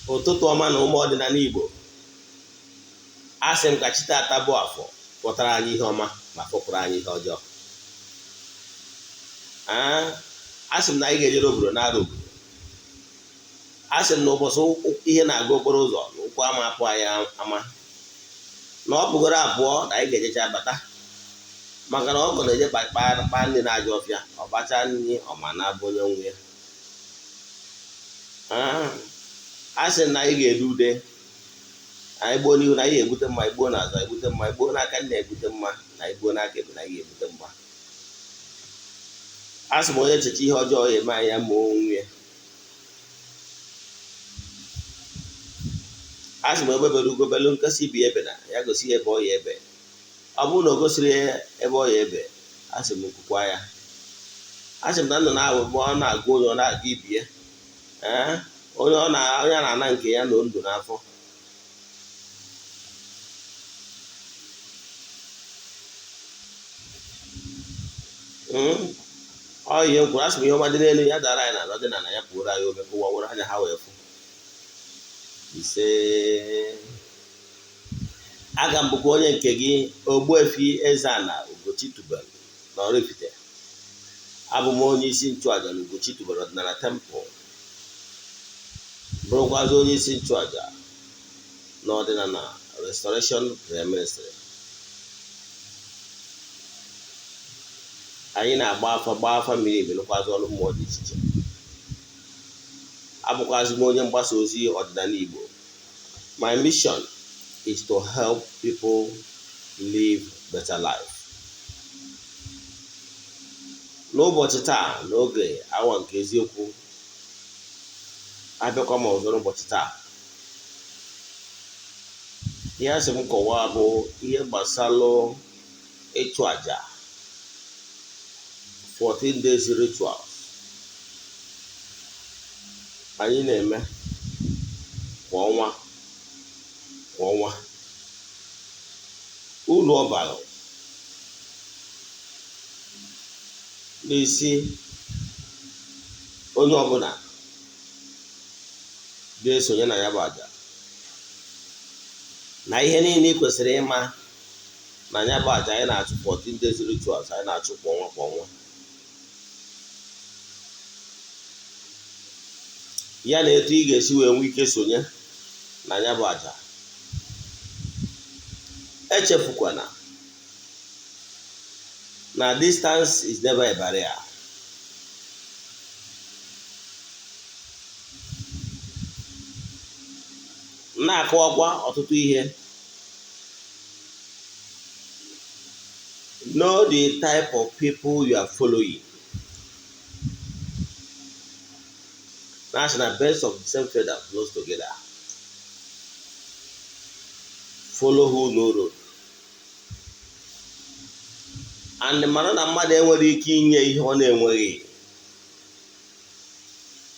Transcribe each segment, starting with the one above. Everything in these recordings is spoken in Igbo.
Ụtụtụ ọma na ụmụ ọdịnala Igbo. Asị m ka chi tata bụ afọ pụtara anyị ihe ọma ma fọpụrụ anyị ihe ọjọọ. Asị m na anyị ga-ejere obodo na-arụ obodo. Asị m na ụbọchị ihe na-aga okporo ụzọ na ụkwụ ama apụ anyị ama na ọ bụgoro abụọ na anyị ga-ejecha bata, maka na ọgụ na-eje kpa nri na-aja ọfịa ọbacha nri ọma na-abụ onye nwe ya. Asị na anyị ga-ede ude, anyị gbuo n'ihu na anyị ga-egbute mma, anyị gbuo n'azụ anyị egbute mma, anyị gbuo n'aka nna egbute mma, na anyị gbuo n'aka ebe na anyị ga-egbute mma. Asị m onye echiche ihe ọjọọ ya eme anyị ya ma onwe ya. Asị m ebebere ugobelu nkasi ibi ebe na ya gosi ebe ọ ya ebe. Ọ bụrụ na o gosiri ebe ọ ya ebe, asị m kwukwa ya. Asị m na ndụ na-awụ mgbe ọ na-agụ onye ọ na-aga ibie, onye a na-ana nke ya na ndụ n'afọ. Ọ ihe m kwuru. Asị m ihe ọma dị n'elu ya dara anyị na ọdịnala ya pụrụ anyị obe ka ụwa were anya ha wee fụ. Ise. Aga m bụkwa onye nke gị, Ogbuefi EZE-ANA Ugochi tubelu na oraifite. Abụ m onye isi nchụaja na Ugochi tubelu Odinana temple, bụrụkwazị onye isi nchụaja na Odinana restoration ministry. Anyị na-agba afa mmiri emelụkwazị ọrụ mmụọ dị iche iche. Abụkwazị m onye mgbasa ozi ọdịnala Igbo. My mission is to help people live better life. N'ụbọchị taa, n'oge awa nke eziokwu, abịakwa m ọzọ n'ụbọchị taa. Ihe asị m kọwaa bụ ihe gbasalụ ịchụ aja, 14 days rituals anyị na-eme kwa ọnwa kwa ọnwa. Uru ọ bara n'isi onye ọbụla ga-esonye na ya bụ aja, na ihe niile ị kwesịrị ịma na ya bụ aja anyị na-achụ 14 days rituals anyị na-achụ kwa ọnwa kwa ọnwa. Ya na etu ị ga-esi wee nwee ike sonye na ya bụ aja. Echefukwana na distance is never a barrier. Na-akọwakwa ọtụtụ ihe. Know the type of people you are following. That's the best of the same feather flows together. Follow who know road. And mara na mmadụ enwere ike inye ihe ọ na-enweghị.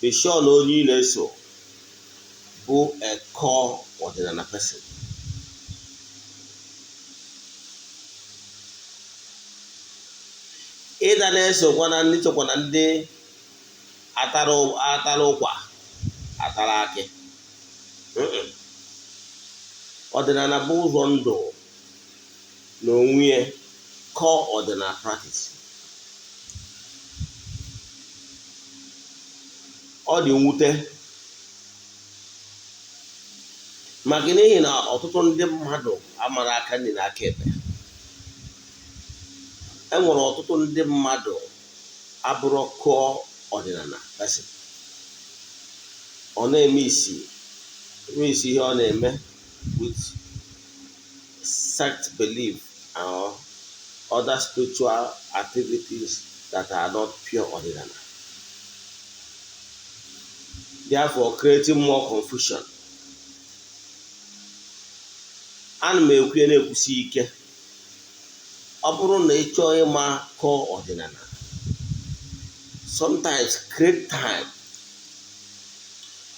Be sure na onye ị na-eso bụ a core ọdịnala person. Ịda na-esokwa na ndị chọkwa na ndị atara ụkwa atara akị. Ọdịnala bụ ụzọ ndụ na onwe ya, core ọdịnala practice. Ọ dị mwute maka n'ihi na ọtụtụ ndị mmadụ amara aka nri na aka ekpe. Enwere ọtụtụ ndị mmadụ abụrụ core ọdịnala person. Ọ na-eme isi ihe ọ na-eme with sect belief or other spiritual activities that are not pure ordinary, therefore creating more confusion. Ana m ekwu na-ekwusi ike, ọ bụrụ na ị chọọ ịma core ọdịnala, sometimes create time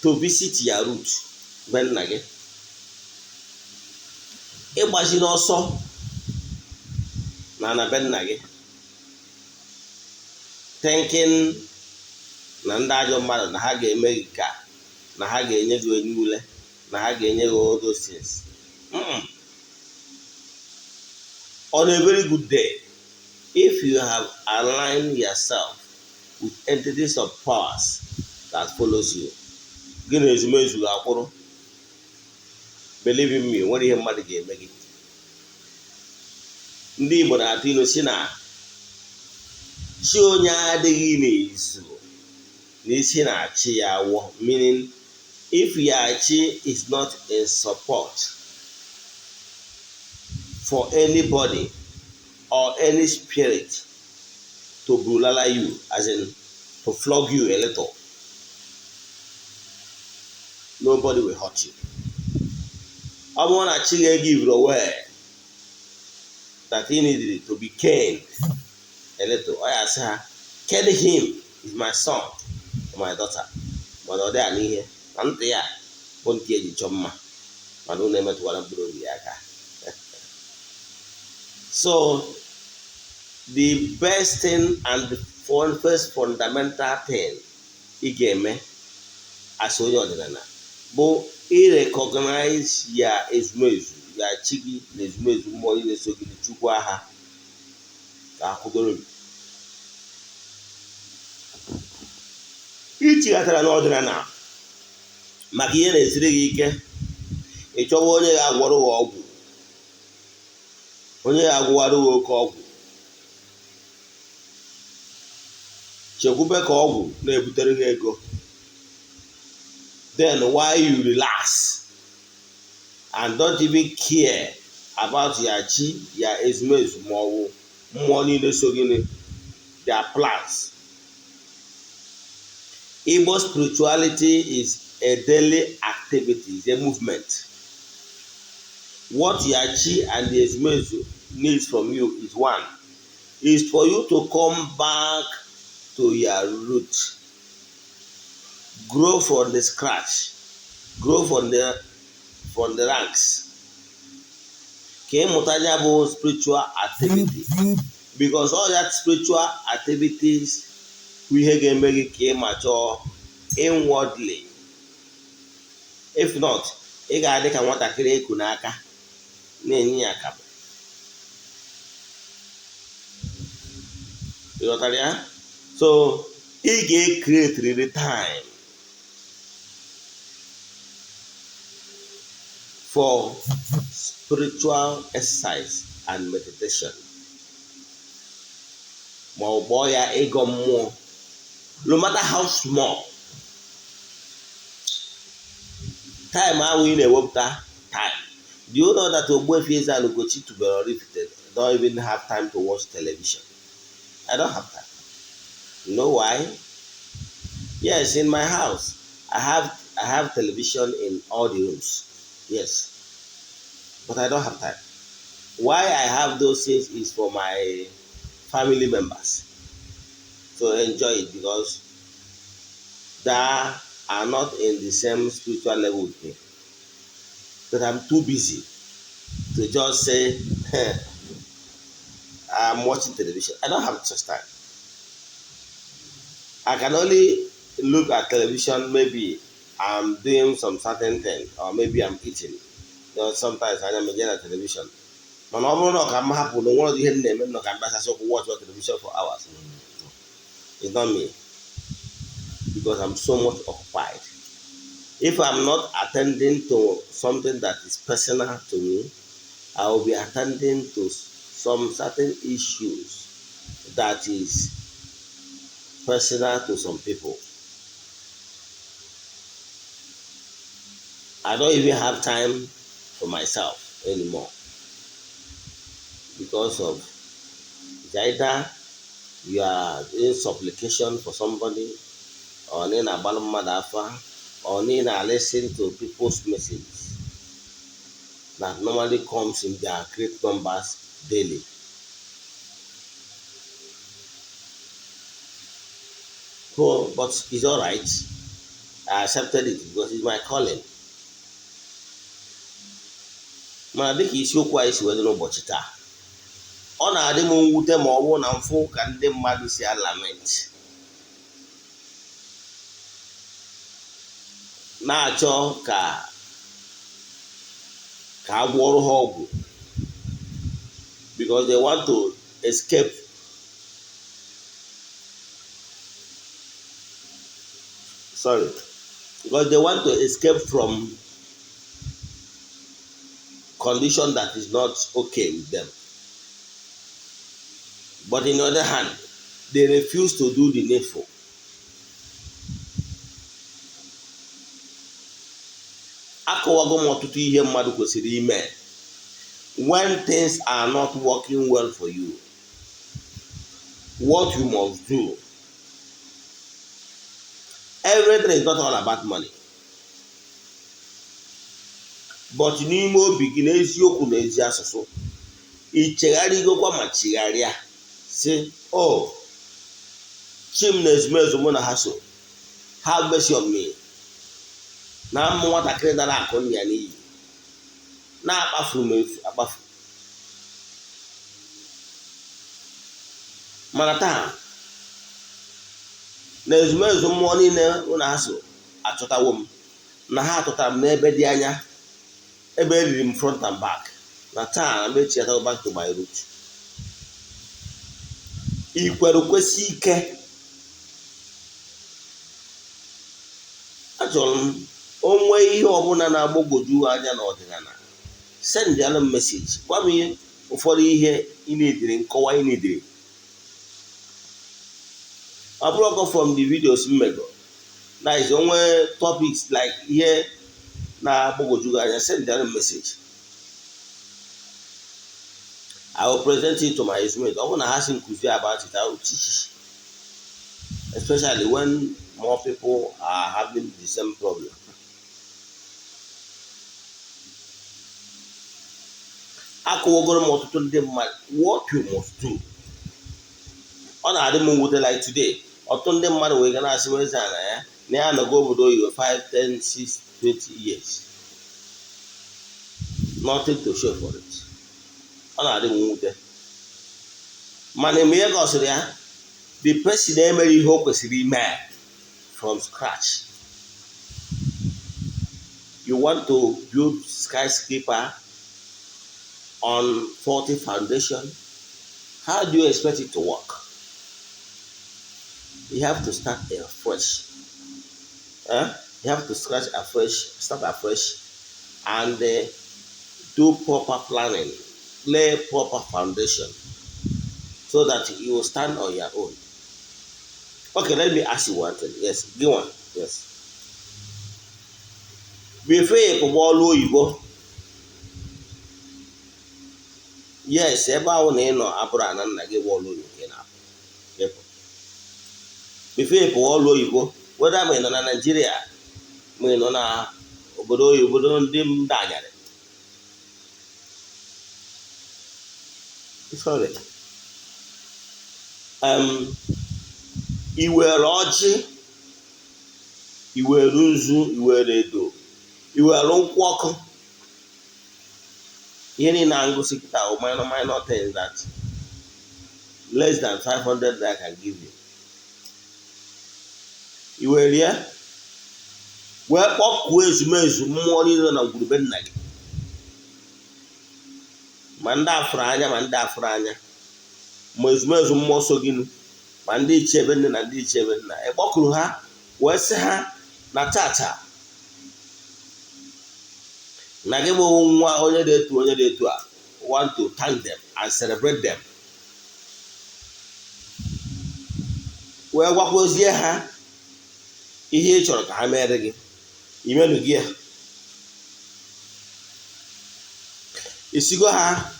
to visit your root be nna gị. Ịgbazi n'ọsọ na be nna gị, thinking na ndị ajọ mmadụ na ha ga-eme gị ka na ha ga-enye gị onye ule na ha ga-enye gị all those things. On a very good day, if you have aligned yourself with entities of powers that follows you, gị na ezumezu ga-akwụrụ. Believe in me, nwere ihe mmadụ ga-eme gị. Ndị Igbo na-atụ ilu si na chi onye adịghị n'izu n'isi na-achị ya awọ, meaning if your chi is not in support for anybody or any spirit to bulala you, as in to flog you a little, nobody will hurt you. I want to give away that he needed to be caned a little. I said, "Can him is my son, my daughter." But they are here. I'm there. Won't get you chumma. I don't name it what I'm doing. So the best thing and the first fundamental thing he gave me as Odinana, but he recognize ya ezumezu, ya chigi na ezumezu mmụọ ile so gị chukwu aha ka akwụgoro ichighatara n'ọdịnala maka ihe na-esiri gị ike. Ịchọwa onye ga-agwọrọ gị ọgwụ, onye ga-agwụwarụ gị oke ọgwụ, chekwube ka ọgwụ na-ebutere gị ego. Then why you relax and don't even care about your chi, your ezumezu ma ọ bụ mmụọ niile so gị, their plans. Igbo spirituality is a daily activity, it's a movement. What your chi and the ezumezu needs from you is one, is for you to come back to your root, grow from the scratch, grow from the ranks. Ka ịmụta ya bụ spiritual activity, because all that spiritual activities bụ ihe ga-eme gị ka ị mature inwardly. If not, ị ga-adị ka nwatakịrị eku n'aka na-enye ya akaba. Ịghọtara ya? So ị ga-create the time for spiritual exercise and meditation. Ma ọ bụ ya ịgọ mmụọ, no matter how small. Time ahụ ị na-ewepụta time. Do you know that Ogbuefi EZE-ANA Ugochi tubelu oraifite don't even have time to watch television? I don't have time. You know why? Yes, in my house, I have television in all the rooms. Yes, but I don't have time. Why I have those things is for my family members to enjoy it, because they are not in the same spiritual level with me. But I'm too busy to just say I'm watching television. I don't have such time. I can only look at television, maybe I'm doing some certain thing, or maybe I'm eating. You know, sometimes I am again at television. But no, I'm happy. No one is here. No, I'm watch television for hours. It's not me, because I'm so much occupied. If I'm not attending to something that is personal to me, I will be attending to some certain issues that is personal to some people. I don't even have time for myself anymore, because of either you are in supplication for somebody, or in a balmadafa, or in a listen to people's messages that normally comes in their great numbers daily. So, but it's all right. I accepted it because it's my calling. Mana dịka isiokwu anyị si wee dị n'ụbọchị taa, ọ na-adị m mwute ma ọ bụrụ na mfụ ka ndị mmadụ si lament. na-achọ ka agwọrọ ha ọgwụ because they want to escape because they want to escape from condition that is not okay with them. But on the other hand, they refuse to do the needful. Akọwago m ọtụtụ ihe mmadụ kwesịrị ime when things are not working well for you. What you must do. Everything is not all about money. But n'ime obi gị n'eziokwu na ezi asụsụ ichegharịgokwa ma chigharịa sị chim na ezumezu mụ na ha so have mercy on me. Na mmụ nwatakịrị dara akụ nna ya n'iyi na-akpafuru m efu akpafu. Mana taa na ezumezu mmụọ niile mụ na ha so achọtawo m na ha atụtara m n'ebe dị anya ebe eriri m front and back. Na taa na mechiata back to my root. Ikwere kwesị ike. Achọrọ m onwe ihe ọbụla na-agbagwoju anya n'ọdịnala send ya message. Gwa m ihe ụfọdụ ihe ị na-edere nkọwa ị na-edere. Ọ bụrụ from the videos mmego na is onwe topics like ihe na-agbagwoju anya send ya message. I will present it to my instrument. Ọ bụrụ na ha si nkuzi about it, I will teach it. Especially when more people are having the same problem. Akọwagoro m ọtụtụ ndị mmadụ what you must do. Ọ na-adị m mwute like today. Ọtụtụ ndị mmadụ wee ga na-asị m Eze-Ana ya na ya nọgo obodo oyibo 5, 10, 6, 20 years. Nothing to show for it. Ọ na-adị m mwute. Mana mgbe ihe gosiri ya the person emere ihe o kwesịrị ime from scratch. You want to build skyscraper on faulty foundation. How do you expect it to work? You have to start afresh. You have to start afresh, and do proper planning, lay proper foundation, so that you will stand on your own. Okay, let me ask you one thing. Yes, go on. Yes. Before you go ọrụ oyibo, yes, ebe ahụ na ị nọ abụrụ ana nna gị ọrụ oyibo ka ị na-apụ. Before you go ọrụ oyibo, whether ma ị nọ na Nigeria ma ị nọ na obodo oyibo ndị mba anyarị. Sorry. I were ọjị, i were nzu, i were edo, i were nkwụ ọkụ. Ihe niile na-ngosi kịta minor things that less than 500 that I can give you. I were ya wee kpọkuo ezumezu mmụọ niile na ngwurube nna gị. Ma ndị afụrụ anya ma ndị afụrụ anya. Ma ezumezu mmụọ so gịnụ. Ma ndị ichebe nne na ndị ichebe nna ekpọkuru ha wee sị ha na tata na gị bụ nwa onye dị etu a want to thank them and celebrate them. Wee gwakwozie ha ihe ị chọrọ ka ha mere gị imelu gị ya. Isigo ha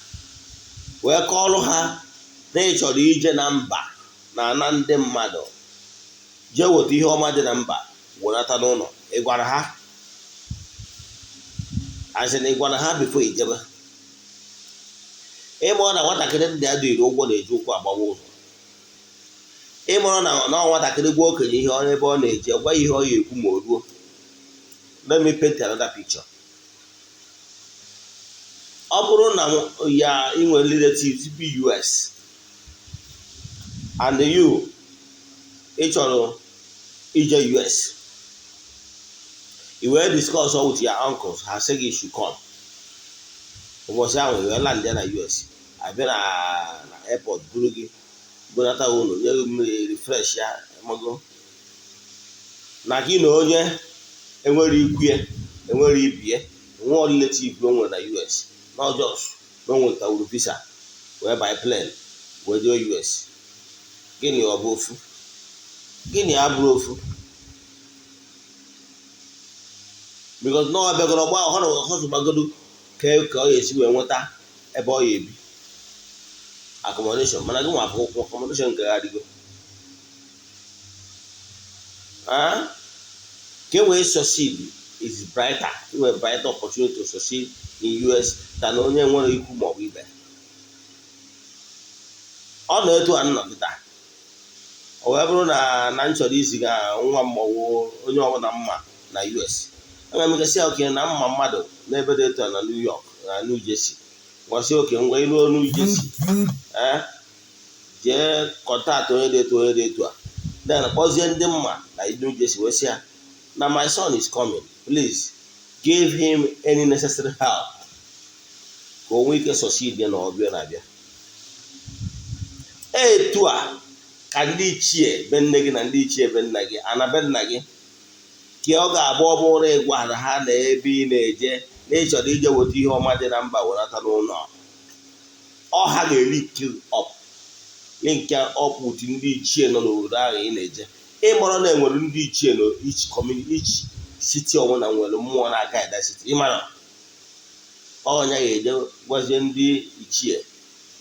wee kọọlụ ha na ị chọrọ ije na mba na ana ndị mmadụ jee weta ihe ọma dị na mba wenata n'ụlọ. Ị gwara ha asị na ị gwara ha bifo ijebe. Ịmụrụ na nwatakịrị ndị adị iri ụgwọ na-eji ụkwụ agbawa ụzọ. Ịmụrụ na nwatakịrị gwa okenye ihe ọrụ ebe ọ na-eji gwa ihe ọ ya ekwu ma o ruo. Let me paint another picture. Ọ bụrụ na ya inwe relatives bi US and ị chọrọ ije US, You will discuss all with your uncles. I say you should come. Ụbọchị ahụ iwe land na US. Abịa na airport buru gị bonata ụlọ nye mmiri refresh ya mago na gị na onye enwere ikwie enwere ibie nwa relative o nwere na US not just no nweta uru visa wee by plane wee jee US. Gịnị ọ bụ ofu? Gịnị abụrụ ofu? Because na ọ bịagoro ọgba ọhụrụ ọhụrụ gbagodo ka ọ ga-esi wee nweta ebe ọ ya ebi accommodation mana gị nwa bụ accommodation nke ha adịgo ka wee succeed is brighter, wee brighter opportunity to succeed in US than onye nwere ikwu maọbụ ibe. Ọ na-etu a nnọkịta o wee bụrụ na nchọrọ iziga nwa mmọnwụ onye ọbụla mma na US enwere m kesị oke na mma mmadụ n'ebe dị etu na New York na New Jersey gwasị oke ngwa iruo New Jersey jee kọntaktị onye dị etu a then kpọzie ndị mma na New Jersey wee sị ya na my son is coming, please give him any necessary help ka o nwee ike succeed na ọbịa na-abịa. Etu a ka ndị ichie be nne gị na ndị ichie be nna gị ana be nna gị ka ọ ga-abụ ọ bụrụ ịgwara ha na ebe ị na-eje na ịchọrọ ije weta ihe ọma dị na mba wenata n'ụlọ ọha ga-eri nke ọpụtụ ndị ichie nọ n'obodo ahụ ị na-eje ịmara na enwere ndị ichie na each city ọbụla nwere mmụọ na-aga eda city ịmara ọnya ga-eje gwazie ndị ichie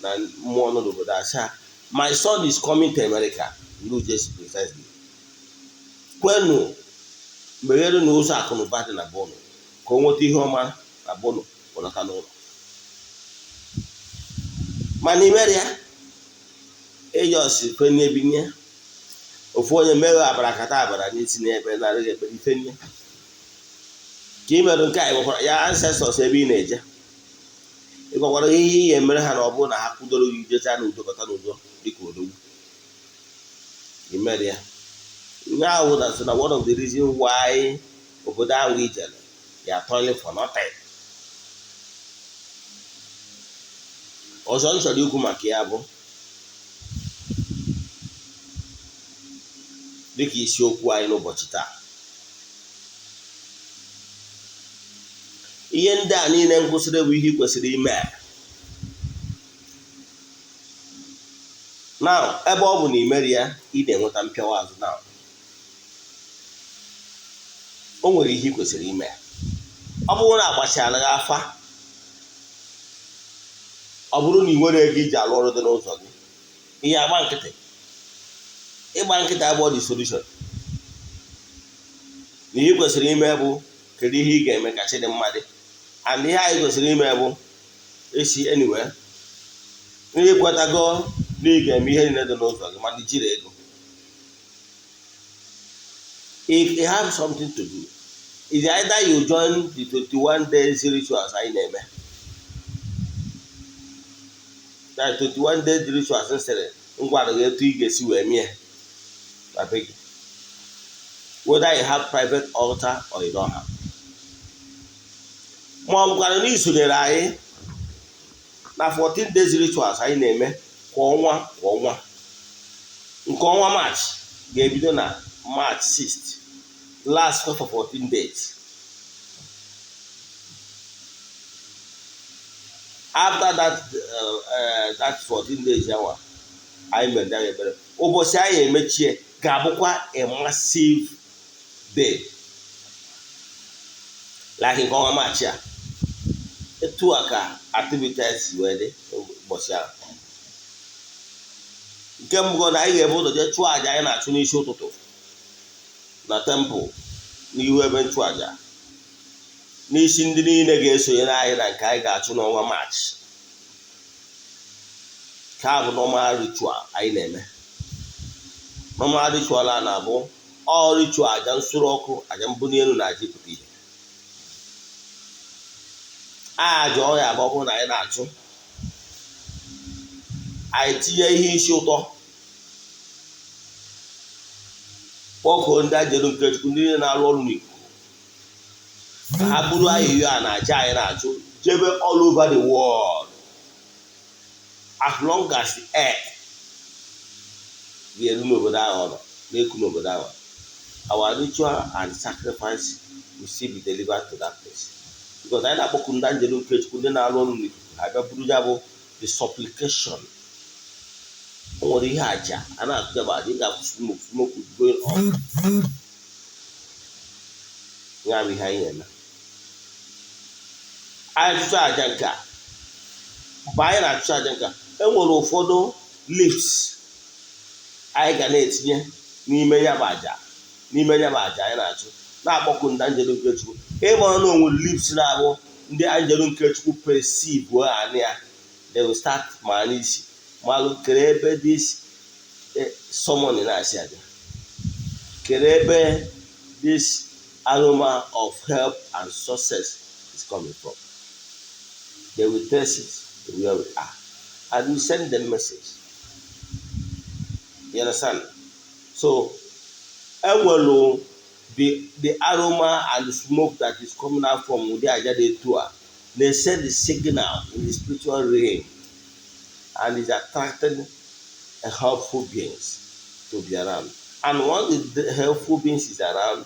na mmụọ nọ n'obodo asaa my son is coming to America New Jersey precisely kwenu meghere na ụzọ akụ na ụba dị na bọọlụ ka o nweta ihe ọma na bọọlụ pụnata n'ụlọ mana imere ya ejosi fenebinye ofu onye mere abarakata abara n'isi n'ebe na-arịghị ebe ifenye ka imerụ nke a ịgwakwara ya ancestors ebe ị na-eje ịgwakwara ihe ihe mere ha na ọ bụrụ na ha kwudoro gị jecha na udo bata n'udo dịka odogwu imere ya ihe ahụ na so na one of the reason why obodo ahụ ijere ya toiling for nothing. Ọzọ m chọrọ ikwu maka ya bụ dịka isiokwu anyị n'ụbọchị taa ihe ndị a niile ngwụsịrị bụ ihe ị kwesịrị ime na ebe ọ bụ na imeri ya ị na-enweta mpịawa azụ na o nwere ihe ị kwesịrị ime ọ bụrụ na agbachara gị afa ọ bụrụ na ị nwere ego iji alụ ọrụ dị n'ụzọ gị ihe agba nkịtị ịgba nkịtị abụọ dị solution na ihe kwesịrị ime bụ kedu ihe ị ga-eme ka chi dị mma dị and ihe anyị kwesịrị ime bụ esi anyway ihe kwetago na ị ga-eme ihe niile dị n'ụzọ gị mana jiri ego if you have something to do is either you join the 21 days rituals anyị na-eme that 21 days rituals nsịrị ngwara gị etu ị ga-esi wee mie na be gị whether you have private altar or you don't have ma ọ bụkwara na isonyere anyị na 14 days rituals anyị na-eme kwa ọnwa nke ọnwa March ga-ebido na March 6th last for 14 days after that 14 days yawa anyị mere ya ebere ụbọchị anyị emechie ga-abụkwa a massive day like nke ọnwa March a etu a ka activities wee dị ụbọchị ahụ nke mbụ na anyị ga-ebu ụzọ jee chụọ aja anyị na-achụ n'isi ụtụtụ na temple n'ihu ebe nchụaja n'isi ndị niile ga-esonyere anyị na nke anyị ga-achụ n'ọnwa March ka bụ normal ritual anyị na-eme normal ritual a na-abụ ọ ritual aja nsure ọkụ aja mbuli elu na aja ịpụta ihe aja ọya bụ ọ bụrụ na anyị na-achụ anyị tinye ihe isi ụtọ kpọkọọ ndị ajelu nke Chukwu ndị na-arụ ọrụ n'ikuku ka ha buru ahịhịa a na-aja anyị na-achụ jebe all over the world as long as the air ga-eru n'obodo ahụ nọ na-eku n'obodo ahụ. Our ritual and sacrifice will still be delivered to that place. Because anyị na-akpọku ndị anjelu nke Chukwu ndị na-arụ ọrụ n'ikuku abịa buru ya bụ the supplication. O nwere ihe aja a na-atụ ya bụ aja ị ga-afụ smoke going on. Ya bụ ihe anyị na-eme. Anyị tụtụ aja nke a mgbe anyị na-atụtụ aja nke a e nwere ụfọdụ leaves anyị ga na-etinye n'ime ya bụ aja anyị na-achụ na-akpọku ndị anjelu nke Chukwu. Ịmara na onwere leaves na-abụ ndị anjelu nke Chukwu perceive anị ya, they will start ma n'isi malụ kere ebe this summon na-asị aja, kere ebe this aroma of help and success is coming from. They will trace it to where we are and we send them message. You understand? So enwelu the aroma and the smoke that is coming out from the Ajade tour, they send the signal in the spiritual realm and is attracting helpful beings to be around. And once the helpful beings is around,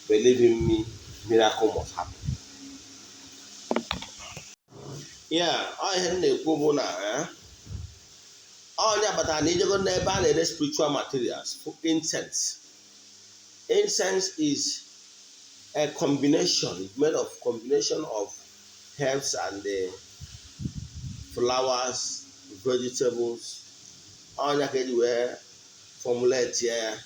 believe in me, miracle must happen. Yeah, I have na-ekwu na onye abatara na ijego n'ebe a na-ere spiritual materials for incense. Incense is a combination, it's made of combination of herbs and flowers, vegetables. Onye ka eji wee formulate ya,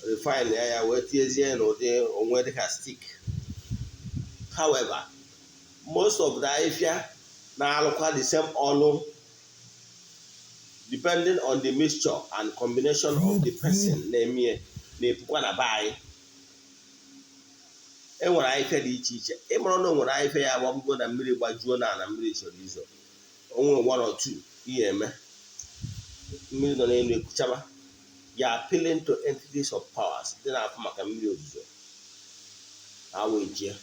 refine ya, wee tiezie n'ụdị onwe dịka stick. However, most of the afia na-alụkwa the same ọlụ depending on the mixture and combination of the person na-eme na-epukwa na be anyị. Enwere ahịfịa dị iche iche. Ịmara na onwere ahịfịa ya agbagbugo na mmiri gbajuo na mmiri chọrọ izo, onwere one or two ihe eme mmiri nọ n'elu ekuchaba, ya appealing to entities of powers dị na-afụ maka mmiri ozuzo ha wee jie.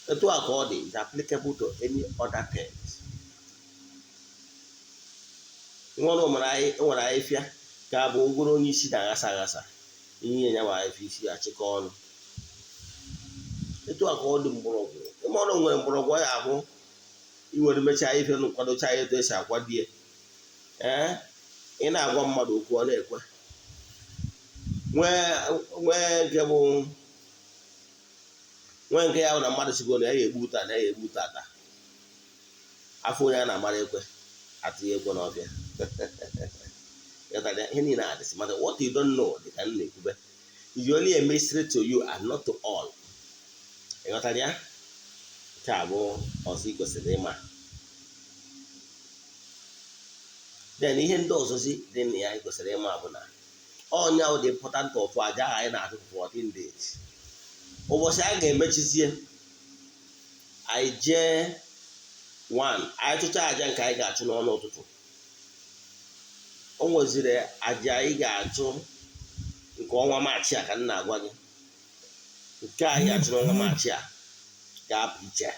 Etu a ka ọ dị is applicable to any other things. Enwere ahịfịa ka bụ ngwụrụ onye isi na-aghasa aghasa ihe ya nwa ahịfịa isi achịkọ ọnụ. Etu a ka ọ dị mgbọrọgwụ. Ịmara nwere mgbọrọgwụ ya ahụ iwere mechaa ife nkwadocha ya etu esi akwadie. Ị na-agwa mmadụ okwu ọ na-ekwe. Nwee nke ya bụ na mmadụ sigo na ya egbu tata afọ onye a na-amara ekwe atụghị ekwe n'ọbịa. Ihe niile adịsị mmadụ what you don't know dị ka m na-ekwube is only a mystery to you and not to all. Ịghọtara ya? Nke a bụ ọzọ ị kwesịrị ịma. Then ihe ndị ọzọzi dị na ya ị kwesịrị ịma bụ na ọnya dị important of aja anyị na-atụ 14 days. Ụbọchị a ga-emechizie anyị jee 1 anyị tụcha aja nke anyị ga-achụ n'ọnụ ụtụtụ. O nweziri aja anyị ga-achụ nke ọnwa Maachị a ka m na-agwa gị. Nke anyị ga-achụ n'ọnwa Maachị a ga-apụ iche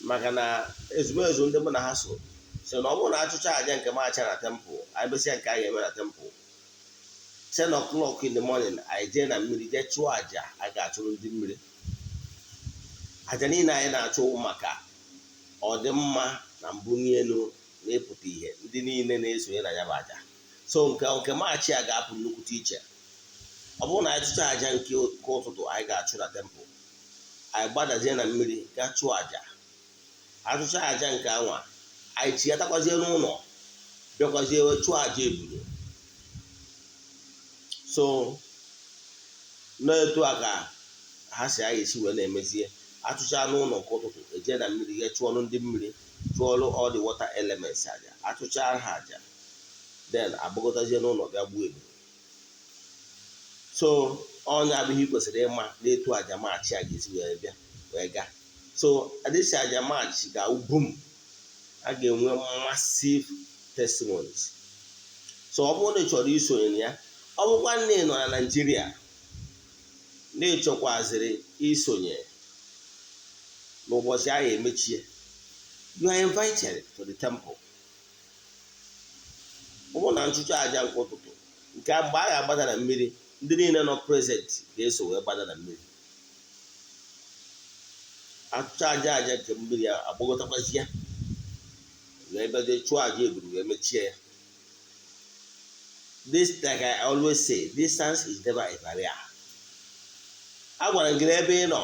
maka na ezumezu ndị mụ na ha so na ọ bụrụ na achụcha aja nke Maachị na tempụl, anyị mesịa nke anyị ga-eme na tempụl 10 o'clock in the morning, anyị jee na mmiri jee chụọ aja a ga-achụrụ ndị mmiri. Aja niile anyị na-achụ maka ọdịmma na mbunye elu na-epụta ihe ndị niile na-esonye na ya bụ aja. So nke Maachị a ga-apụ nnukwute iche. Ọ bụrụ na anyị tụcha aja nke ụtụtụ anyị ga-achụ na tempụl, anyị gbadazie na mmiri gaa chụọ aja. Achụcha aja nke anwa anyị chigatakwazie n'ụlọ bịakwazie chụọ aja ebulu. So n'etu a ka ha si anyị esi wee na-emezie achụcha n'ụlọ nke ụtụtụ eje na mmiri ga chụọ ndị mmiri chụọlụ all the water elements aja. Achụcha ha aja then agbagotazie n'ụlọ bịa gbuo egbu. So onye abụghị kwesịrị ịma n'etu aja Maachị a ga-esi wee bịa wee gaa. So adịsi aja Maachị ga-ubum a ga-enwe massive testimonies. So ọ bụrụ na ị chọrọ isonye na ya, ọ bụkwa nne nọ na Naịjirịa na-echokwazịrị isonye n'ụbọchị ahụ emechie, you are invited to the temple. Ụmụ na nchụcha aja nke ụtụtụ nke mgbe a ga-agbada na mmiri, ndị niile nọ present ga-eso wee gbada na mmiri. Achụcha aja nke mmiri ya agbagotakwazi ya wee bịazie chụọ aja eburu wee mechie ya. This, like I always say, distance is never a barrier. A gwara gị n'ebe ị nọ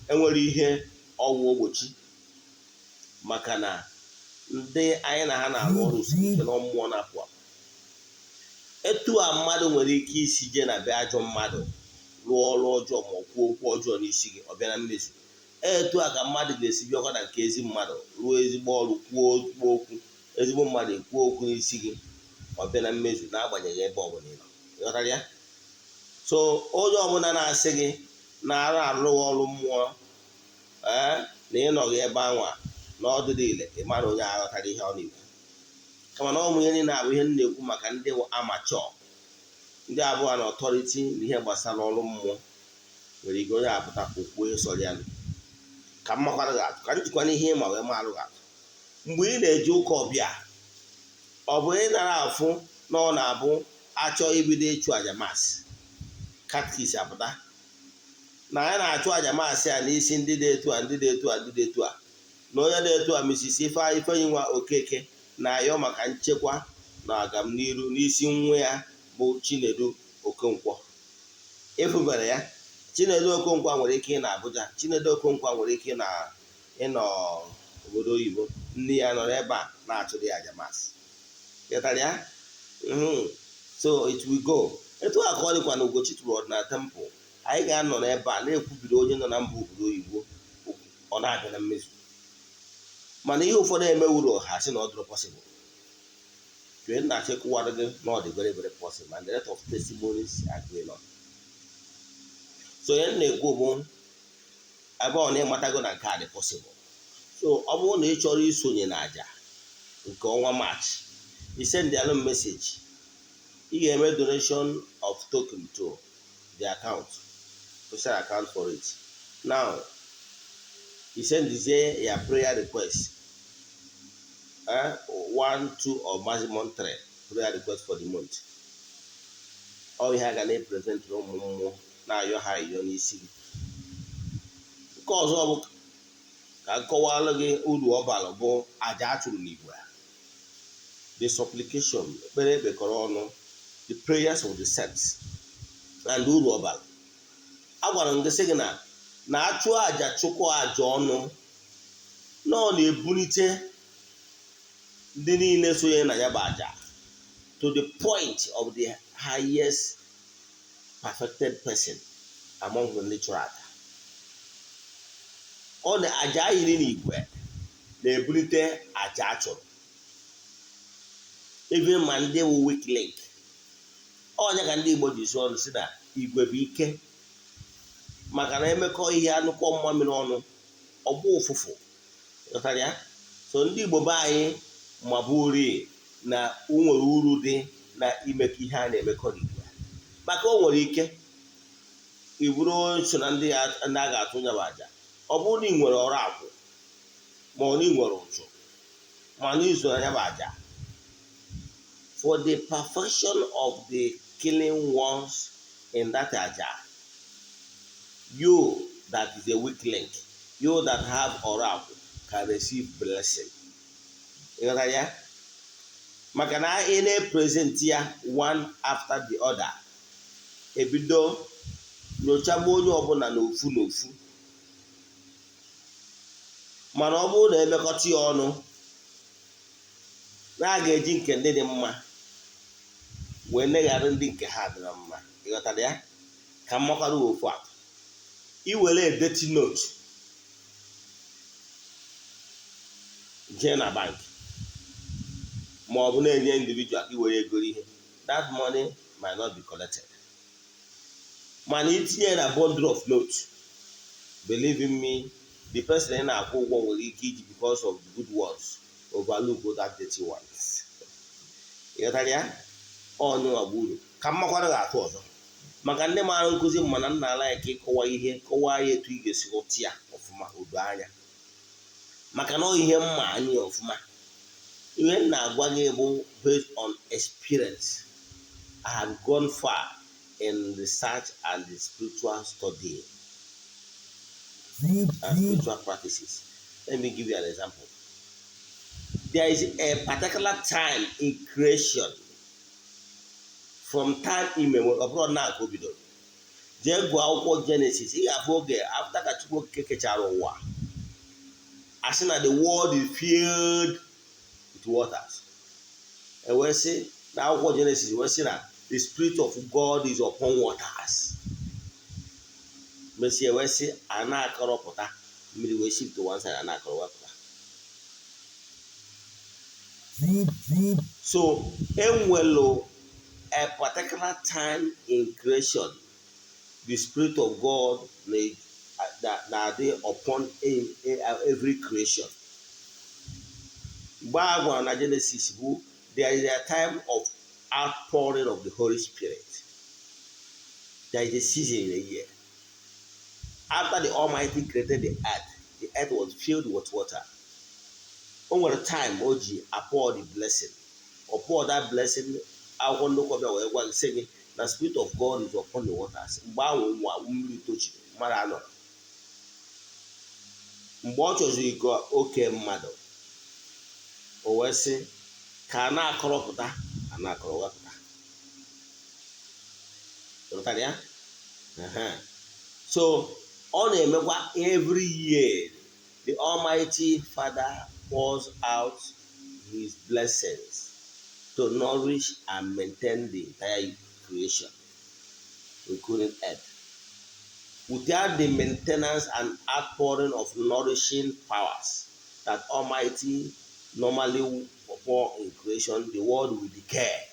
enwere ihe ọgwụ ogbochi, maka na ndị anyị na ha na-arụ ọrụ siri ike na mmụọ na-apụ apụ. Etu a mmadụ nwere ike isi jee na be ajọ mmadụ rụọ ọrụ ọjọọ ma ọ kwuo okwu ọjọọ n'isi gị ọ bịa na mmezu. Etu a ka mmadụ ga-esi bịakwa na nke ezi mmadụ rụọ ezigbo ọrụ kwuo okwu ezigbo mmadụ ekwuo okwu n'isi gị ọ bịa na mmezu n'agbanyeghị ebe ọbụla ị nọ. Ịghọtara ya? So onye ọbụla na-asị gị na-arụ ọrụ mmụọ na ịnọghị ebe anwa na ọdụ niile, ị mara onye aghọtara ihe ọ na-ekwu. Kama na ọmụ ihe niile na-abụ ihe na-ekwu maka ndị amachọ, ndị abụọ na ọtọriti n'ihe gbasara ọrụ mmụọ. Nwere ike onye apụta okwu onye sọrọ ya ka m makwara gị atụ, ka m jikwana ihe ịma wee marụ gị atụ. Mgbe ị na-eje ụka ọbịa, ọ bụ ị nara afụ na ọ na-abụ achọ ibido ịchụ aja masị, katkis apụta na ya na-achụ aja masị a n'isi ndị dị etu a ndị dị etu a ndị dị etu a, na onye dị etu a Mrs. Ifeyinwa Okeke na-ayọ maka nchekwa na agamniru n'isi nwa ya bụ Chinedu Okonkwo. Efubere ya. Chinedu Okonkwo nwere ike ị na Abuja, Chinedu Okonkwo nwere ike ịnọ obodo oyibo, nne ya nọ ebe a na-achụrụ ya aja masị. Getara ya? So it will go. Etu a ka ọ dịkwa na Ugochi tụrụ ọdịnala temple. Anyị ga-anọ n'ebe a na-ekwubiri onye nọ na mba obodo oyibo ọ na-abịa na mmezu. Mana ihe ụfọdụ emewuru ọha sị na ọ dịrọ possible. Kee na-achọ ịkụwara gị na ọ dị very very possible, and the rest of testimonies are going on. So ihe na-ekwu bụ ebe ọ na-ịmatago na nke a dị possible. So ọ bụrụ na ị chọrọ isonye n'aja nke ọnwa March, you send the message. Ị ga-eme donation of token to the account, special account for it. Now, you send your prayer request, 1, 2 or maximum 3 prayer request for the month. All you have to present na ayọ ha ayọ n'isi gị. Nke ọzọ bụ ka nkọwalụ gị uru ọ bara bụ aja achụrụ n'Igbo. The supplication, ekpere ekpekọrọ ọnụ, the prayers of the saints, and uru ọ bara. Agwara m gị sị gị na achụ aja chụkọ aja ọnụ na ọ na-ebulite ndị niile sonye na ya bụ aja to the point of the highest perfected person among the natural aja. Ọ na aja yiri n'igwe na-ebulite aja achụrụ. Even ma ndị wụ weak link. Ọnya ka ndị Igbo ji zụọ ọnụ si na igwe bụ ike, maka na emekọ ihe anụkọ mmamịrị ọnụ ọgbụ ụfụfụ. Ghọtara ya? So ndị Igbo be anyị ma bụrie na o nwere uru dị na imekọ ihe a na-emekọ n'igwe, maka o nwere ike iburu so na ndị a ga-atụ nya bụ aja. Ọ bụrụ na ị nwere ọrụ akwụ ma ọ na ị nwere ụchụ ma na iso na ya bụ aja, for the perfection of the killing ones in that aja, you that is a weak link, you that have oracle can receive blessing. You know that, yeah? Maka na ị na-present ya one after the other. Ebido nyochagbu onye ọbụla n'ofu n'ofu. Mana ọ bụrụ na emekọta ya ọnụ, na a ga-eji nke ndị dị mma wee neghara ndị nke ha dị mma. Ị ghọtara ya? Ka mmakwara ofu a. I were edeti note jee na bank ma ọ bụ na-enye individual i were ego ihe, that money might not be collected. Mana itinye na bundle of note, believe in me, the person na-akwụ ụgwọ nwere ike iji because of the good words overlook that dirty ones. Ị ghọtara ya? Ọnụ ọgburu ka mmakwara ga-atụ ọzọ. maka ndị maara nkụzi mana nna ala ya ka ịkọwa ihe kọwaa ya etu ị ga-esi ghọta ya ọfụma odo anya maka na ihe mma anyị ọfụma ihe m na-agwa gị bụ based on experience. I have gone far in research and the spiritual study and spiritual practices. Let me give you an example. There is a particular time in creation from time immemorial. Abroad now go bido. Jee gụọ akwụkwọ Genesis. Ị ga-afụ oge after ka Chukwu kekechara ụwa. As in that the world is filled with waters. And we say na akwụkwọ Genesis we say that the spirit of God is upon waters. Mesie we say ana akọrọpụta mmiri we shift to one side ana akọrọpụta. So enwelo a particular time in creation the spirit of God that they upon every creation. Bible and Genesis book, there is a time of outpouring of the Holy Spirit. There is a season in a year. After the Almighty created the earth was filled with water. Over time, Oji poured the blessing. Or pour that blessing, I want to come away while saying the Spirit of God is upon the waters. Mgbe ọ chọziri ka oke mmadụ o wee sị ka a na-akọrọpụta a na-akọrọwapụta. So ọ na-emekwa every year the Almighty Father pours out his blessings to nourish and maintain the entire creation, including earth. Without the maintenance and outpouring of nourishing powers that Almighty normally pour in creation, the world will decay.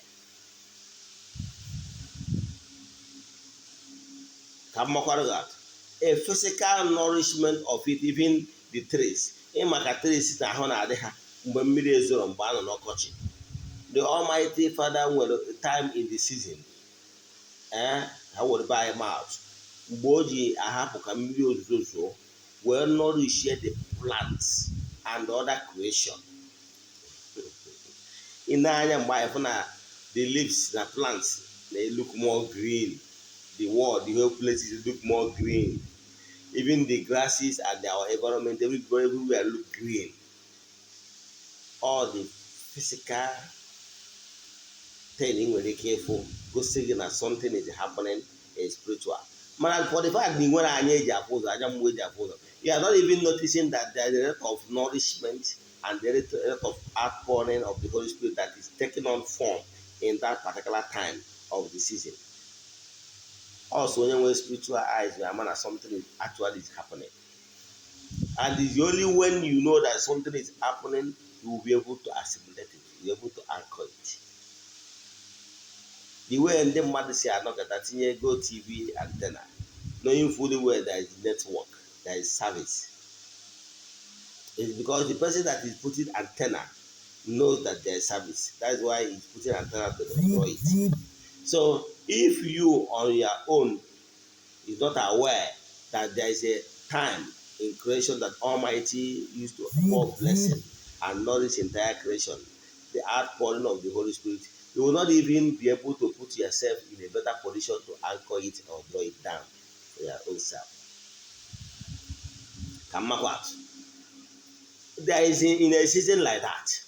A physical nourishment of it, even the trees. Trees the Almighty Father will time in the season. I will buy him out. Boji ahapụ ka mmiri ozuzo wee nourish the plants and other creation. In anya mgbe anyị fụ na the leaves na plants they look more green. The world, the whole places look more green. Even the grasses and our environment, everywhere look green. All the physical thing when they careful, go see that something is happening in spiritual. Man, for the fact that when I need your you are not even noticing that there is a lot of nourishment and there is a lot of outpouring of the Holy Spirit that is taking on form in that particular time of the season. Also, when you have spiritual eyes, you are man, something is actually happening. And it's only when you know that something is happening, you will be able to assimilate it, you will be able to anchor it. The way in the mother say I knock at that go TV antenna, knowing fully well there is network, there is service. It's because the person that is putting antenna knows that there is service. That's why he's putting antenna to deploy it. So if you on your own is not aware that there is a time in creation that Almighty used to pour blessing and nourish entire creation, the outpouring of the Holy Spirit, you will not even be able to put yourself in a better position to anchor it or draw it down for your own self. There is in a season like that.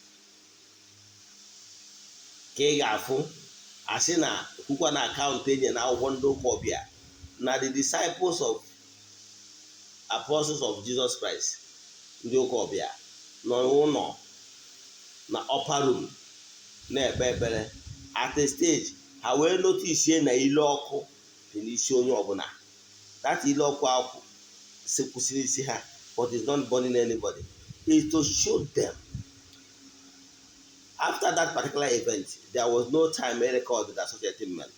Asina kukwa na account enye na wondo kobia na the disciples of apostles of Jesus Christ ndị okobia no na upper room na ekpere at a stage ha wee notice na ile ọkụ dị n'isi onye ọbụla. That ile ọkụ ahụ sekwusiri isi ha but it's not burning anybody. It's to show them. After that particular event, there was no time recorded that such a thing meant.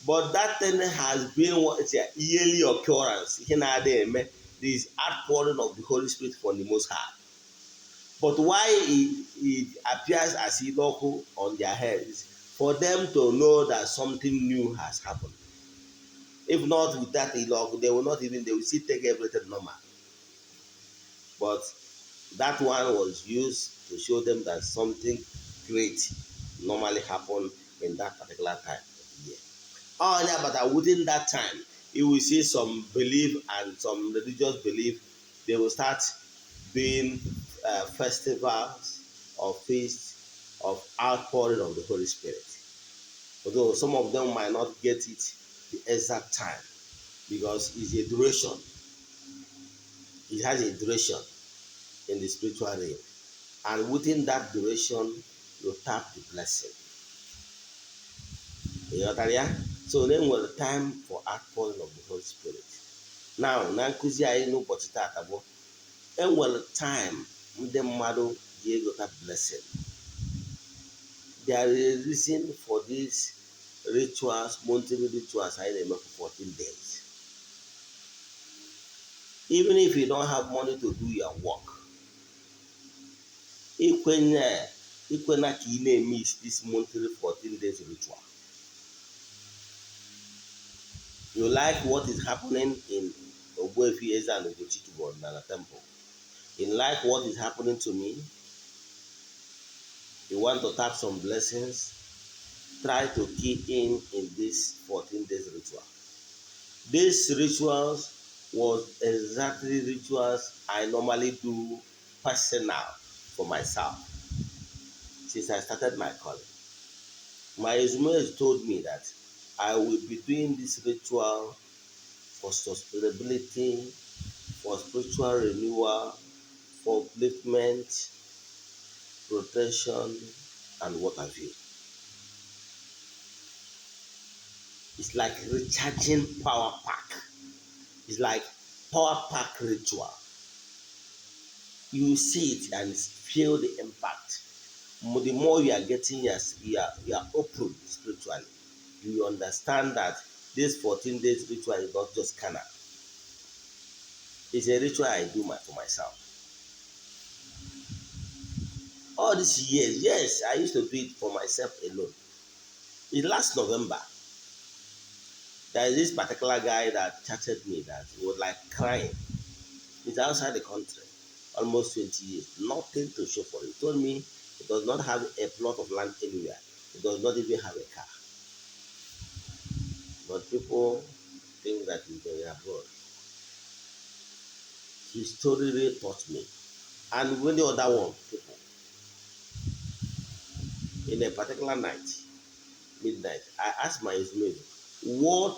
But that thing has been what it's a yearly occurrence. This outpouring of the Holy Spirit from the Most High. But why it appears as local on their heads, for them to know that something new has happened. If not with that ilog, they will still take everything normal. But that one was used to show them that something great normally happened in that particular time of the year. Oh yeah, but within that time, you will see some belief and some religious belief. They will start doing festivals or feasts of outpouring of the Holy Spirit. Although some of them might not get it the exact time because it's a duration. It has a duration in the spiritual realm. And within that duration, you tap the blessing. So then was the time for outpouring of the Holy Spirit. Now, na nkụzi anyị n'ụbọchị taata bụ enwere time ndị mmadụ ji egota blessing. There is a reason for these rituals, monthly rituals anyị na-eme for 14 days. Even if you don't have money to do your work, ikwena ka ị na-miss this monthly 14 days ritual. You like what is happening in Ogbuefi EZE-ANA Ugochi to Odinana temple. You like what is happening to me. You want to tap some blessings. Try to key in this 14 days ritual. These rituals was exactly rituals I normally do personal for myself since I started my calling. My Ismail told me that I will be doing this ritual for sustainability, for spiritual renewal, for upliftment, protection, and what have you. It's like recharging power pack. It's like power pack ritual. You see it and feel the impact. The more you are getting, you are open spiritually. You understand that this 14 days ritual is not just carnal. It's a ritual I do for myself. All these years, yes, I used to do it for myself alone. In last November, there is this particular guy that chatted me that he was like crying. He's outside the country, almost 20 years, nothing to show for it. He told me he does not have a plot of land anywhere. He does not even have a car. But people think that he's going abroad. His story really taught me. And when the other one, people, in a particular night, midnight, I asked my Ismail, what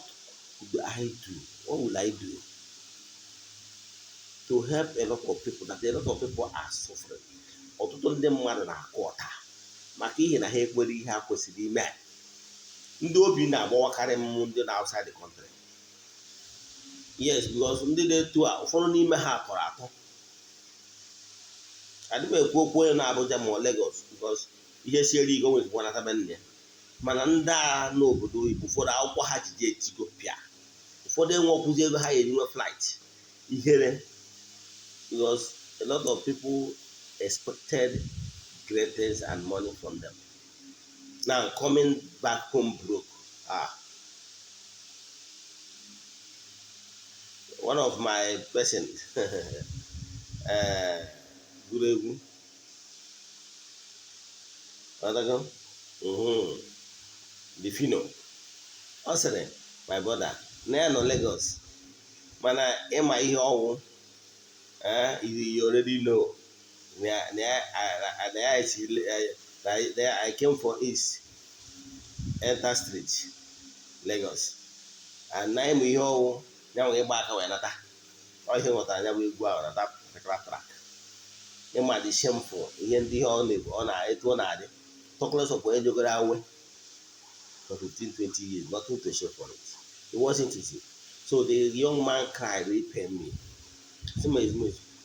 do I do? What will I do to help a lot of people? That a lot of people are suffering. Ọtụtụ ndị mmadụ na-akụ ọta maka ihe na ha ekwere ihe ha kwesịrị ime. Ndị obi na-agbawakarị m ndị na outside the country. Yes, because ndị na-etu a ụfọdụ n'ime ha tọrọ atọ. Adịm ekwu okwu onye na Abuja ma Lagos because ihe siere ike nwere ikwu natabe nne ya. Mana ndị a n'obodo oyibo ụfọdụ akwụkwọ ha ji etigo pịa. Ụfọdụ enwekwụzi ego ha ga-enwe flight. Ihere because a lot of people expected great things and money from them. Now coming back home broke. One of my persons, Guregu, the Fino, also my brother, no Lagos, mana ema ihe ọwụ, you already know. I came for East, Enter Street, Lagos, and now I'm here. Now we back away nata. All here what I now we go out that particular track. You might be shameful. You ndị ọ na-ebu ọ na-etu ọ na-adị. Talk less of when you go away for 15-20 years, nothing to show for it. It wasn't easy. So the young man cried, he paid me.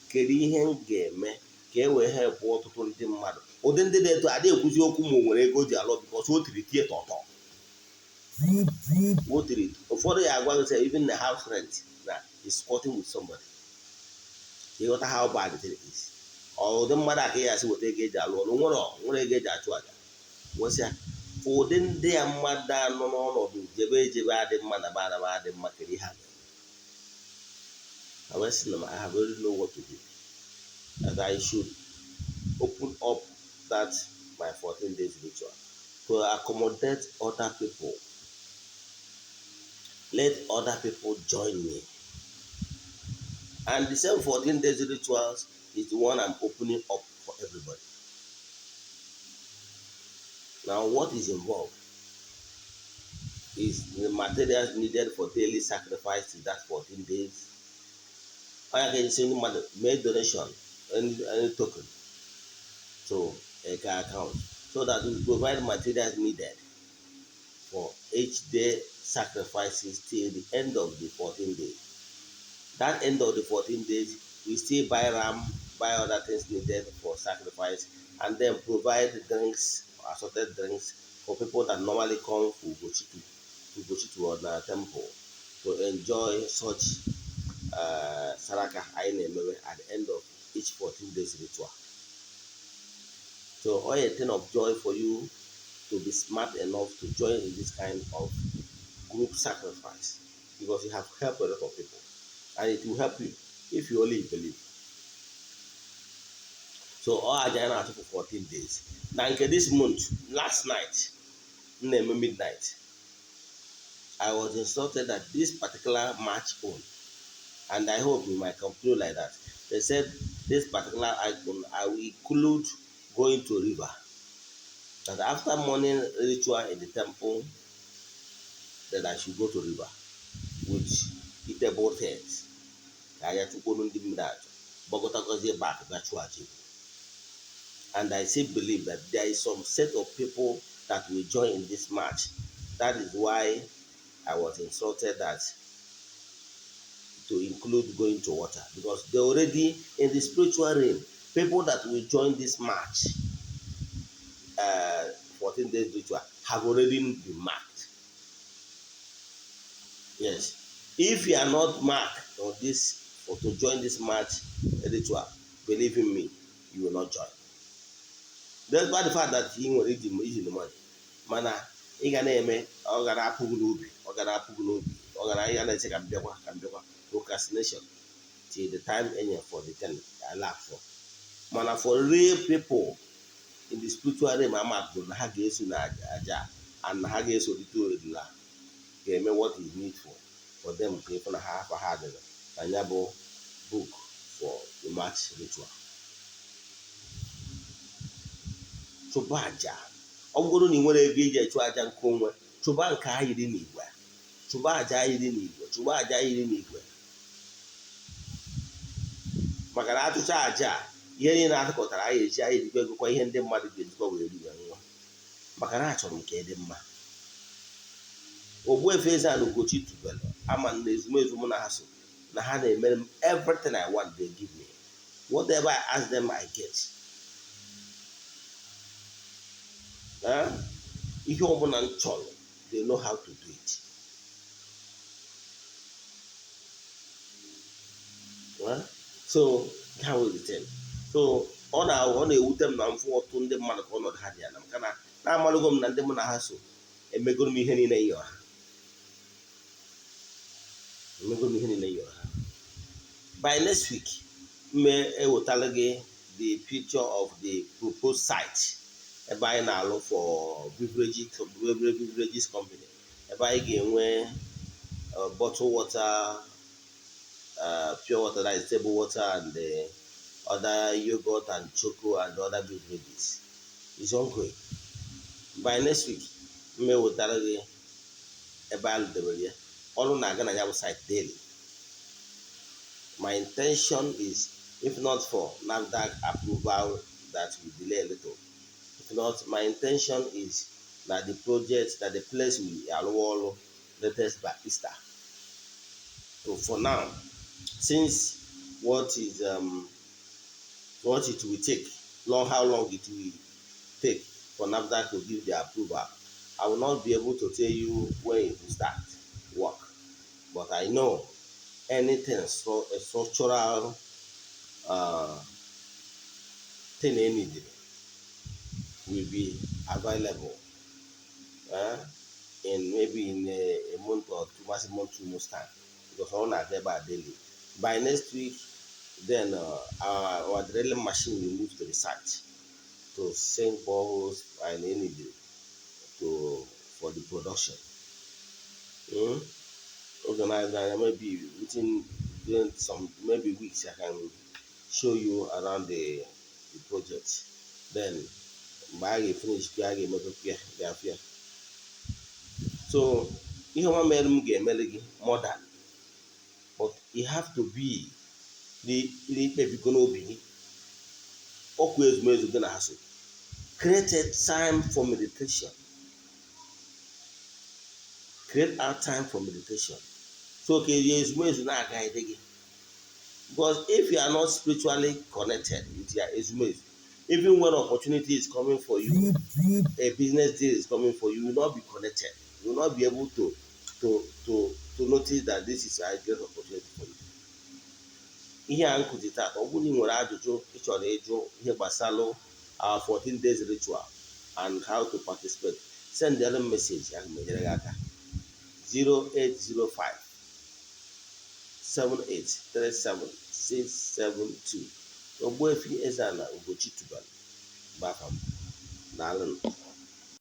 Kedu ihe m ga-eme ka e wee help ọtụtụ ndị mmadụ. Ụdị ndị na-eto adị ekwuzi okwu ma o nwere ego ji alụ because o tiri tie tọtọ. Ụfọdụ ya agwa gị say even the house rent na is squatting with somebody. You got how bad it is. Ọ ụdị mmadụ aka ya asị weta ego eji alụ ọrụ nwere ego eji achụ aja. Wesịa ụdị ndị a mmadụ anọ n'ọnọdụ jebe adị mma na badaba adị mma kere ha. I have already know what to do. That I should open up that my 14 days ritual to accommodate other people. Let other people join me. And the same 14 days rituals is the one I'm opening up for everybody. Now, what is involved is the materials needed for daily sacrifice in that 14 days. I can send make donation, any token to a account so that we provide materials needed for each day sacrifices till the end of the 14 days. That end of the 14 days, we still buy ram, buy other things needed for sacrifice, and then provide drinks, assorted drinks for people that normally come to Ugochi to Odinana temple to enjoy such saraka at the end of each 14 days ritual. So all a thing of joy for you to be smart enough to join in this kind of group sacrifice, because you have helped a lot of people, and it will help you if you only believe. So all I join out for 14 days. Now in this month, last night, midnight, I was instructed that this particular match on, and I hope we might conclude like that. They said this particular icon I will include going to river. That after morning ritual in the temple, that I should go to river with eatable things. And I still believe that there is some set of people that will join in this march. That is why I was instructed that to include going to water, because they already in the spiritual realm, people that will join this march 14 days ritual have already been marked. Yes, if you are not marked on this or to join this march ritual, believe in me, you will not join. Despite the fact that you will read the money, mana ị ga na-eme ọ ga na-apụghị n'obi, ọ ga na-ese ka mbịakwa procrastination till the time any for the 10 allow for. Mana for real people in the spiritual realm, na ha ga-eso na aja and na ha ga-eso dịte oridila ga-eme what is needful for them ka ịfụ na ha afọ ha adịrị na ya bụ book for the march ritual. Chụba aja, ọ bụrụ na ị nwere ego iji chụọ aja nke onwe, chụba nke anyị dị n'igwe, chụba aja anyị dị n'igwe, maka na atụcha aja ihe niile atụkọtara anyị eji anyị dịkwa egokwa ihe ndị mmadụ ga-ejikwa were riwe nwa, maka na achọrọ m ka ịdị mma. Ogbuefi EZE-ANA Ugochi tubelu ama na ezumezu mụ na ha so na ha na-emere m everything I want, they give me. Whatever I ask them, I get. Ihe ọbụla m chọrọ, they know how to do it. So that was the thing. So ọ na-ewute m na mfụ ọtụ ndị mmadụ ka ọnọdụ ha dị ya na maka na na-amalụgo m na ndị mụ na ha so emegoro m ihe niile nyọ ha. By next week, may ewetala gị the picture of the proposed site ebe anyị na-alụ for beverages company, ebe anyị ga-enwe bottled water, pure water, that is table water, and other yogurt and choco and other beverages. It's ongoing. By next week, may ewetala gị ebe anyị lụdebere ya. Ọrụ na-aga na ya bụ site daily. My intention is, if not for NAFDAC approval that will delay a little, if not, my intention is that the project, that the place will allow latest by Easter. So for now, since what it will take, how long it will take for NAFDAC to give the approval, I will not be able to tell you when it will start work. But I know anything, a structural thing needed will be available in maybe in a month or two, maximum 2 months time, because all are there by daily. By next week, then our drilling machine will move to the site to sink boreholes and any to for the production. Organize that maybe within some maybe weeks I can show you around the project. Then by I finish I get the affair. So ihe ọma mere m ga-emere gị more than, but you have to be ikpebigo n'obi gị ọkụ ezumezu gị na ha so. Create a time for meditation. Create out time for meditation. So ka ezumezu na-agaghịde gị. Because if you are not spiritually connected with your ezumezu, even when opportunity is coming for you, a business deal is coming for you, you will not be connected. You will not be able to notice that this is a great opportunity for you. Ihe a nkụzi taata, ọ bụrụ na ị nwere ajụjụ ị chọrọ ịjụ ihe gbasara our 14 days ritual and how to participate, send them a message ya menyere gị aka. 0805 7837672. Ogbuefi EZE-ANA Ugochi tubelu bụ afa m. Daalụ.